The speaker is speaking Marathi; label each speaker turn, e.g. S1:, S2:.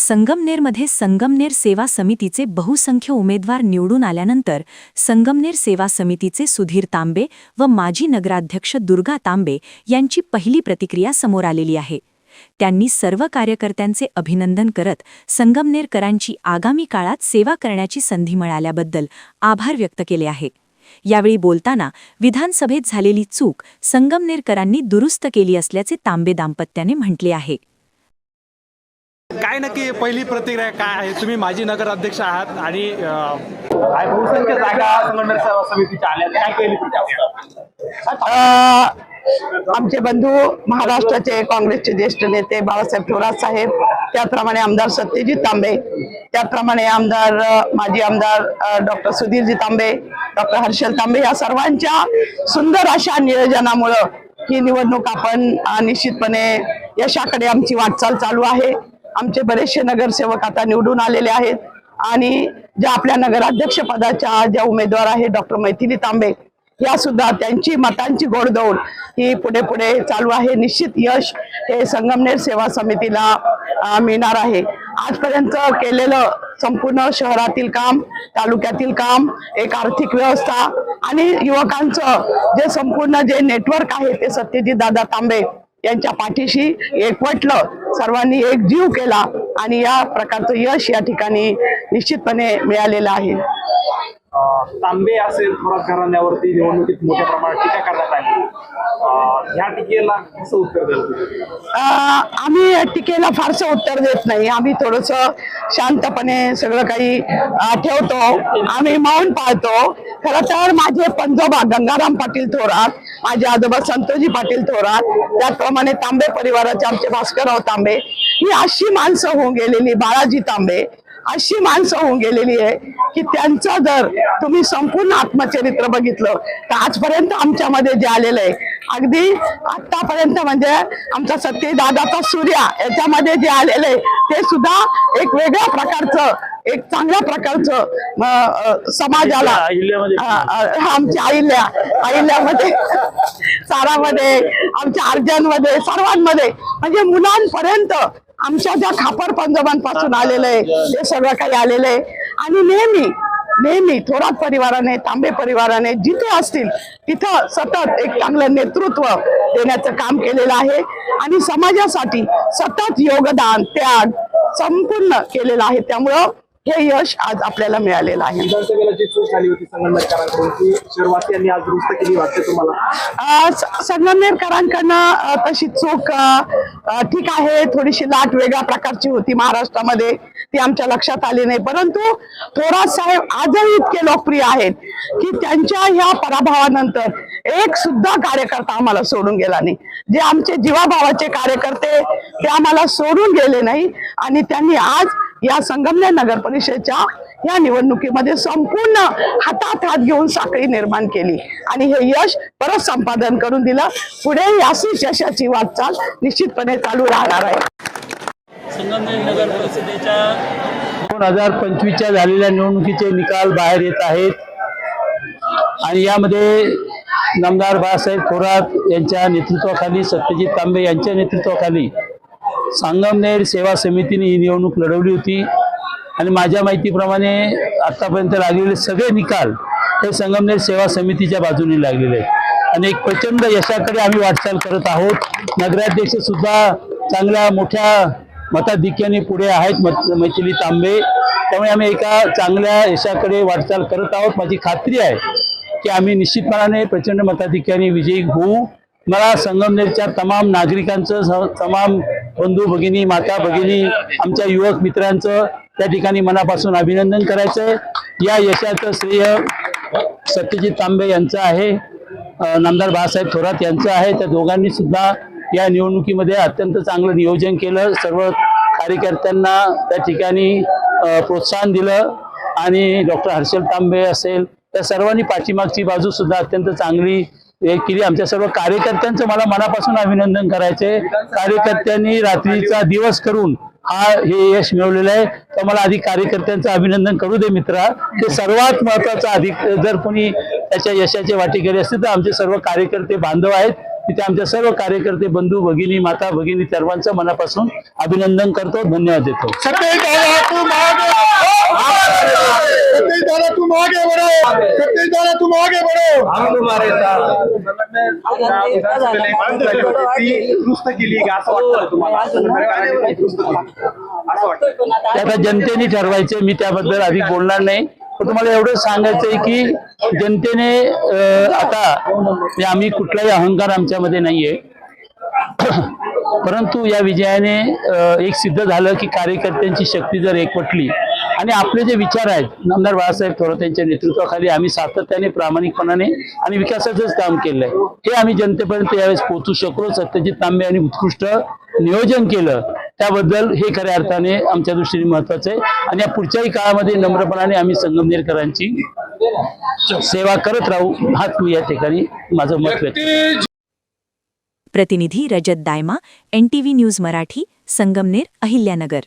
S1: संगमनेरमध्ये संगमनेर सेवा समितीचे बहुसंख्य उमेदवार निवडून आल्यानंतर संगमनेर सेवा समितीचे सुधीर तांबे व माजी नगराध्यक्ष दुर्गा तांबे यांची पहिली प्रतिक्रिया समोर आलेली आहे। त्यांनी सर्व कार्यकर्त्यांचे अभिनंदन करत संगमनेरकरांची आगामी काळात सेवा करण्याची संधी मिळाल्याबद्दल आभार व्यक्त केले आहे। यावेळी बोलताना विधानसभेत झालेली चूक संगमनेरकरांनी दुरुस्त केली असल्याचे तांबे दाम्पत्याने म्हटले आहे।
S2: काय नक्की पहिली प्रतिक्रिया काय आहे? तुम्ही माजी नगराध्यक्ष आहात आणि बहुसंख्य जागा संगमनेर सेवा समितीच्या आल्या, काय केली?
S3: आमचे बंधू महाराष्ट्राचे काँग्रेसचे ज्येष्ठ नेते बाळासाहेब थोरात साहेब, त्याप्रमाणे आमदार सत्यजित तांबे, त्याप्रमाणे माजी आमदार डॉक्टर सुधीरजी तांबे, डॉक्टर हर्षल तांबे या सर्वांच्या सुंदर अशा नियोजनामुळे ही निवडणूक आपण निश्चितपणे यशाकडे आमची वाटचाल चालू आहे। आमचे बरेचसे नगरसेवक आता निवडून आलेले आहेत आणि ज्या आपल्या नगराध्यक्ष पदाच्या ज्या उमेदवार आहेत डॉक्टर मैथिली तांबे या सुद्धा त्यांची मतांची घोडदौड ही पुढे पुढे चालू आहे। निश्चित यश हे संगमनेर सेवा समितीला मिळणार आहे। आजपर्यंत केलेलं संपूर्ण शहरातील काम, तालुक्यातील काम, एक आर्थिक व्यवस्था आणि युवकांचं जे संपूर्ण जे नेटवर्क आहे ते सत्यजित दादा तांबे यांच्या पाठीशी एकवटलं, सर्वांनी एक जीव केला आणि या प्रकारचं यश या ठिकाणी निश्चितपणे मिळालेलं आहे।
S2: तांबे असेल थोरात घराण्यावरती निवडणुकीत मोठ्या प्रमाणात टीका करण्यात आली, ह्या टीकेला कसं उत्तर द्याल?
S3: आम्ही टीकेला फारसं उत्तर देत नाही। आम्ही थोडंसं शांतपणे सगळं काही ठेवतो, आम्ही मौन पाळतो। खरं तर माझे पंजोबा गंगाराम पाटील थोरात, माझे आजोबा संतोजी पाटील थोरात, त्याचप्रमाणे तांबे परिवाराचे आमचे भास्करराव तांबे ही अशी माणसं होऊन गेलेली, बाळाजी तांबे अशी माणसं होऊन गेलेली आहे की त्यांचं जर तुम्ही संपूर्ण आत्मचरित्र बघितलं तर आजपर्यंत आमच्यामध्ये जे आलेलं आहे, अगदी आतापर्यंत म्हणजे आमचा सत्यदादाचा सूर्या याच्यामध्ये जे आलेलं आहे ते सुद्धा एक वेगळ्या प्रकारचं, एक चांगल्या प्रकारचं समाजाला आमच्या अहिल्यामध्ये, सारामध्ये, आमच्या अर्जनमध्ये, सर्वांमध्ये म्हणजे मुलांपर्यंत आमच्या ज्या खापर पंजोबांपासून आलेलं आहे ते सगळं काही आलेलं आहे। आणि नेहमी थोरात परिवाराने, तांबे परिवाराने जिथे असतील तिथं सतत एक चांगलं नेतृत्व देण्याचं काम केलेलं आहे आणि समाजासाठी सतत योगदान, त्याग संपूर्ण केलेलं आहे। त्यामुळं हे यश आज आपल्याला मिळालेलं आहे।
S2: विधानसभेला जी चूक झाली होती संगमनेरकरांकडून ती शहरवासियांनी आज दुरुस्त केली वाटते तुम्हाला?
S3: संगमनेरकरांकडनं तशी चूक ठीक आहे, थोडीशी लाट वेगळ्या प्रकारची होती महाराष्ट्रामध्ये, ती आमच्या लक्षात आली नाही। परंतु थोरात साहेब आजही इतके लोकप्रिय आहेत की त्यांच्या ह्या पराभवानंतर एक सुद्धा कार्यकर्ता आम्हाला सोडून गेला नाही। जे आमचे जीवाभावाचे कार्यकर्ते ते आम्हाला सोडून गेले नाही आणि त्यांनी आज या संगमनेर नगर परिषदेच्या या निवडणुकीमध्ये संपूर्ण हातात हात घेऊन साखळी निर्माण केली आणि हे यश परत संपादन करून दिलं। पुढे अशीच यशाची वाटचाल निश्चितपणे चालू राहणार आहे।
S4: संगमनेर नगर परिषदेच्या 2025च्या झालेल्या निवडणुकीचे निकाल बाहेर येत आहेत आणि यामध्ये नामदार बाळासाहेब थोरात यांच्या नेतृत्वाखाली, सत्यजित तांबे यांच्या नेतृत्वाखाली संगमनेर सेवा समितीने ही निवडणूक लढवली होती आणि माझ्या माहितीप्रमाणे आतापर्यंत लागलेले सगळे निकाल हे संगमनेर सेवा समितीच्या बाजूने लागलेले आहेत आणि एक प्रचंड यशाकडे आम्ही वाटचाल करत आहोत। नगराध्यक्ष सुद्धा चांगल्या मोठ्या मताधिक्याने पुढे आहेत, मैथिली तांबे, त्यामुळे आम्ही एका चांगल्या यशाकडे वाटचाल करत आहोत। माझी खात्री आहे की आम्ही निश्चितपणाने प्रचंड मताधिक्याने विजयी होऊ। मला संगमनेरच्या तमाम नागरिकांचं, तमाम बंधू भगिनी, माता भगिनी, आमच्या युवक मित्रांचं त्या ठिकाणी मनापासून अभिनंदन करायचं आहे। या यशाचं श्रेय सत्यजित तांबे यांचं आहे, नामदार बाळासाहेब थोरात यांचं आहे। त्या दोघांनी सुद्धा या निवडणुकीमध्ये अत्यंत चांगलं नियोजन केलं, सर्व कार्यकर्त्यांना त्या ठिकाणी प्रोत्साहन दिलं आणि डॉक्टर हर्षल तांबे असेल त्या सर्वांनी पाठीमागची बाजू सुद्धा अत्यंत चांगली केली। आमच्या सर्व कार्यकर्त्यांचं मला मनापासून अभिनंदन करायचंय। कार्यकर्त्यांनी रात्रीचा दिवस करून हे यश मिळवलेलं आहे, तर मला आधी कार्यकर्त्यांचं अभिनंदन करू दे मित्रा। ते सर्वात महत्त्वाचं, अधिक जर कोणी त्याच्या यशाचे वाटेकरी असतील तर आमचे सर्व कार्यकर्ते बांधव आहेत, तिथे आमच्या सर्व कार्यकर्ते बंधू भगिनी माता भगिनी सर्वांचं मनापासून अभिनंदन करतो, धन्यवाद देतो.
S5: सतीश दादा तुम आगे बढ़ो, सतीश दादा तुम आगे बढ़ो.
S2: हम तुम्हारे दुरुस्त केली का असं वाटतं तुम्हाला? असं वाटतं.
S4: ते आता जनतेने ठरवायचे, मी त्याबद्दल अधिक बोलणार नाही. पण तुम्हाला एवढंच सांगायचंय की जनतेने आता म्हणजे आम्ही कुठलाही अहंकार आमच्यामध्ये नाहीये, परंतु या विजयाने एक सिद्ध झालं की कार्यकर्त्यांची शक्ती जर एकवटली आणि आपले जे विचार आहेत नामदार बाळासाहेब थोरात यांच्या नेतृत्वाखाली आम्ही सातत्याने प्रामाणिकपणाने आणि विकासाचंच काम केलंय, हे आम्ही जनतेपर्यंत यावेळेस पोहोचू शकलो. सत्यजित तांबे यांनी उत्कृष्ट नियोजन केलं, त्याबद्दल हे खऱ्या अर्थाने आमच्या दृष्टीने महत्वाचं आहे. आणि या पुढच्याही काळामध्ये नम्रपणाने आम्ही संगमनेरकरांची सेवा करत राहू, हाच मी या ठिकाणी माझं मत व्यक्त करतो.
S1: प्रतिनिधी रजत दायमा, NTV न्यूज मराठी, संगमनेर, अहिल्यानगर.